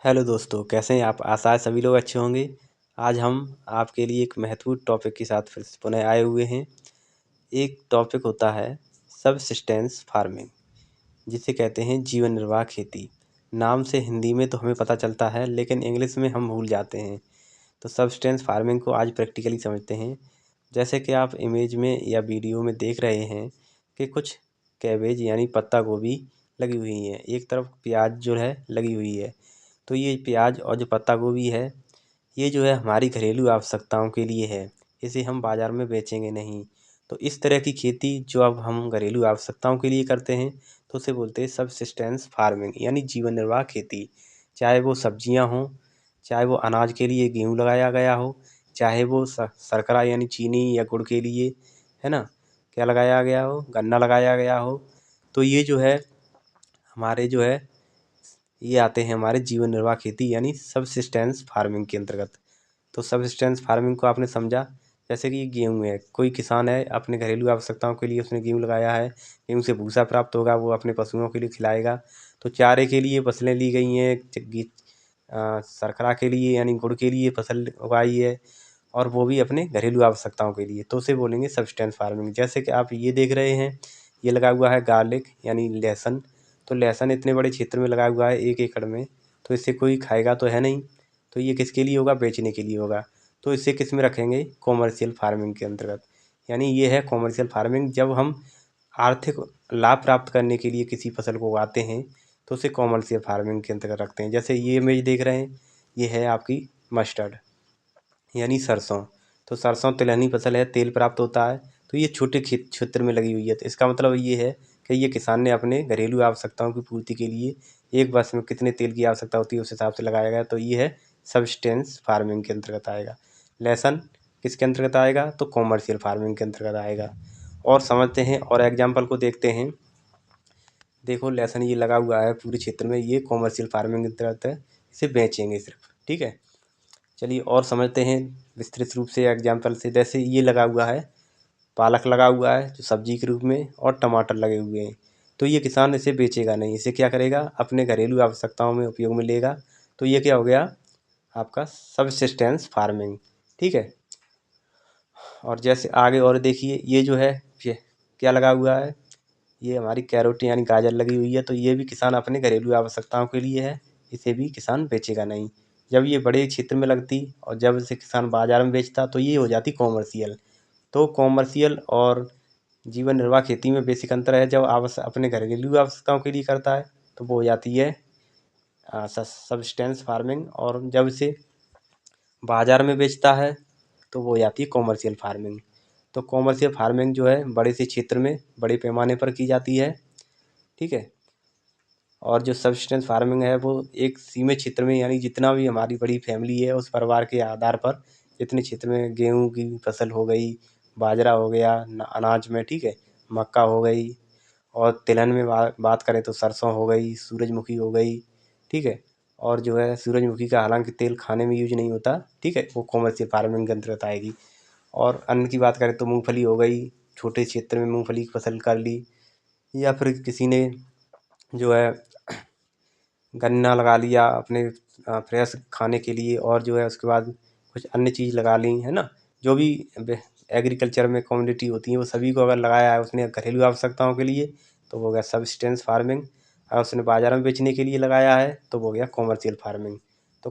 Hello दोस्तों, कैसे हैं आप? आशा है सभी लोग अच्छे होंगे। आज हम आपके लिए एक महत्वपूर्ण टॉपिक के साथ फिर से पुनः आए हुए हैं। एक टॉपिक होता है सबसिस्टेंस फार्मिंग, जिसे कहते हैं जीवन निर्वाह खेती। नाम से हिंदी में तो हमें पता चलता है, लेकिन इंग्लिश में हम भूल जाते हैं। तो सबसिस्टेंस फार्मिंग को आज प्रैक्टिकली समझते हैं। जैसे कि आप इमेज में या वीडियो में देख रहे हैं कि कुछ कैबेज यानी पत्ता गोभी लगी हुई है, एक तरफ प्याज जो है लगी हुई है। तो ये प्याज और जो पत्ता गोभी है, ये जो है हमारी घरेलू आवश्यकताओं के लिए है। इसे हम बाज़ार में बेचेंगे नहीं। तो इस तरह की खेती जो अब हम घरेलू आवश्यकताओं के लिए करते हैं, तो उसे बोलते हैं सबसिस्टेंस फार्मिंग यानी जीवन निर्वाह खेती। चाहे वो सब्जियां हों, चाहे वो अनाज के लिए गेहूँ लगाया गया हो, चाहे वो शर्करा यानी चीनी या गुड़ के लिए, है ना, क्या लगाया गया हो, गन्ना लगाया गया हो। तो ये जो है हमारे जो है ये आते हैं हमारे जीवन निर्वाह खेती यानी सबसिस्टेंस फार्मिंग के अंतर्गत। तो सबसिस्टेंस फार्मिंग को आपने समझा। जैसे कि गेहूँ है, कोई किसान है अपने घरेलू आवश्यकताओं के लिए उसने गेहूँ लगाया है। गेहूँ से भूसा प्राप्त होगा, वो अपने पशुओं के लिए खिलाएगा। तो चारे के लिए फसलें ली गई हैं, शर्करा के लिए यानी गुड़ के लिए फसल उगाई है, और वो भी अपने घरेलू आवश्यकताओं के लिए। तो उसे बोलेंगे सबसिस्टेंस फार्मिंग। जैसे कि आप ये देख रहे हैं, ये लगा हुआ है गार्लिक यानी लहसुन। तो लहसुन इतने बड़े क्षेत्र में लगा हुआ है, 1 एकड़ में। तो इससे कोई खाएगा तो है नहीं। तो ये किसके लिए होगा? बेचने के लिए होगा। तो इसे किस में रखेंगे? कॉमर्शियल फार्मिंग के अंतर्गत। यानी ये है कॉमर्शियल फार्मिंग। जब हम आर्थिक लाभ प्राप्त करने के लिए किसी फसल को उगाते हैं, तो उसे कॉमर्शियल फार्मिंग के अंतर्गत रखते हैं। जैसे ये इमेज देख रहे हैं, ये है आपकी मस्टर्ड यानी सरसों। तो सरसों तिलहनी फसल है, तेल प्राप्त होता है। तो ये छोटे क्षेत्र में लगी हुई है। तो इसका मतलब ये है कि ये किसान ने अपने घरेलू आवश्यकताओं की पूर्ति के लिए एक वर्ष में कितने तेल की आवश्यकता होती है उस हिसाब से लगाया गया। तो ये है सबसिस्टेंस फार्मिंग के अंतर्गत आएगा। लहसुन किसके अंतर्गत आएगा? तो कॉमर्शियल फार्मिंग के अंतर्गत आएगा। और समझते हैं और एग्जाम्पल को देखते हैं। देखो लहसुन ये लगा हुआ है पूरे क्षेत्र में, ये कॉमर्शियल फार्मिंग के अंतर्गत है। इसे बेचेंगे सिर्फ, ठीक है। चलिए और समझते हैं विस्तृत रूप से एग्जाम्पल से। जैसे ये लगा हुआ है, पालक लगा हुआ है जो सब्जी के रूप में, और टमाटर लगे हुए हैं। तो ये किसान इसे बेचेगा नहीं, इसे क्या करेगा? अपने घरेलू आवश्यकताओं में उपयोग में लेगा। तो ये क्या हो गया? आपका सबसिस्टेंस फार्मिंग, ठीक है। और जैसे आगे और देखिए, ये जो है ये क्या लगा हुआ है? ये हमारी कैरोट यानी गाजर लगी हुई है। तो ये भी किसान अपने घरेलू आवश्यकताओं के लिए है, इसे भी किसान बेचेगा नहीं। जब ये बड़े क्षेत्र में लगती और जब इसे किसान बाजार में बेचता, तो ये हो जाती कॉमर्शियल। तो कॉमर्शियल और जीवन निर्वाह खेती में बेसिक अंतर है। जब अपने घरेलू आवश्यकताओं के लिए करता है, तो वो हो जाती है सबसिस्टेंस फार्मिंग। और जब इसे बाजार में बेचता है, तो वो हो जाती है कॉमर्शियल फार्मिंग। तो कॉमर्शियल फार्मिंग जो है बड़े से क्षेत्र में बड़े पैमाने पर की जाती है, ठीक है। और जो सबसिस्टेंस फार्मिंग है वो एक सीमित क्षेत्र में, यानी जितना भी हमारी बड़ी फैमिली है उस परिवार के आधार पर जितने क्षेत्र में गेहूँ की फसल हो गई, बाजरा हो गया अनाज में, ठीक है, मक्का हो गई, और तिलहन में बात करें तो सरसों हो गई, सूरजमुखी हो गई, ठीक है। और जो है सूरजमुखी का हालांकि तेल खाने में यूज नहीं होता, ठीक है, वो कॉमर्शियल फार्मिंग के अंतर्गत आएगी। और अन्न की बात करें तो मूंगफली हो गई, छोटे क्षेत्र में मूंगफली की फसल कर ली। या फिर किसी ने जो है गन्ना लगा लिया अपने फ्रेश खाने के लिए, और जो है उसके बाद कुछ अन्य चीज़ लगा ली, है ना। जो भी एग्रीकल्चर में कम्युनिटी होती है वो सभी को अगर लगाया है उसने घरेलू आवश्यकताओं के लिए, तो वो हो गया सबसिस्टेंस फार्मिंग। और उसने बाजार में बेचने के लिए लगाया है, तो वो हो गया कॉमर्शियल फार्मिंग। तो